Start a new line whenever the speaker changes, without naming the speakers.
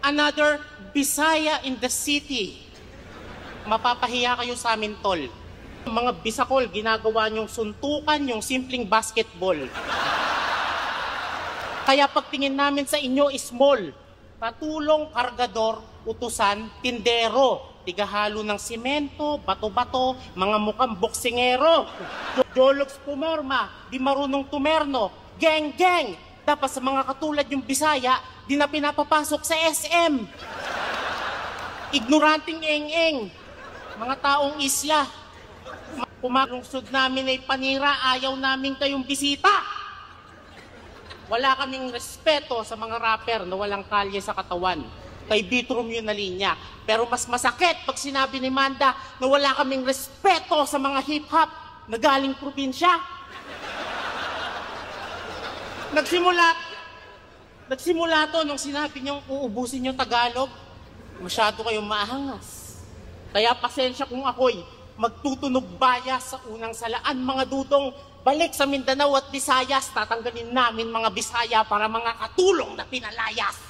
Another Bisaya in the city. Mapapahiya kayo sa amin, tol. Mga Bisakol, ginagawa nyong suntukan, yung simpleng basketball. Kaya pagtingin namin sa inyo, small. Patulong, kargador, utusan, tindero. Tigahalo ng simento, bato-bato, mga mukhang boksingero. Jologs pumerma, di marunong tumerno. Geng-geng. Tapos sa mga katulad yung Bisaya, di na pinapapasok sa SM. Ignoranting eng-eng. Mga taong isya. Pumalungsod namin ay panira, ayaw namin kayong bisita. Wala kaming respeto sa mga rapper na walang kalye sa katawan. Kay Bitrom yun na linya. Pero mas masakit pag sinabi ni Manda na wala kaming respeto sa mga hip-hop na galing probinsya. Nagsimula to nung sinabi niyong uubusin yung Tagalog. Masyado kayong maahangas. Kaya pasensya kung ako'y magtutunog bayas sa unang salaan, mga dudong. Balik sa Mindanao at Visayas, tatanggalin namin mga Bisaya para mga katulong na pinalayas.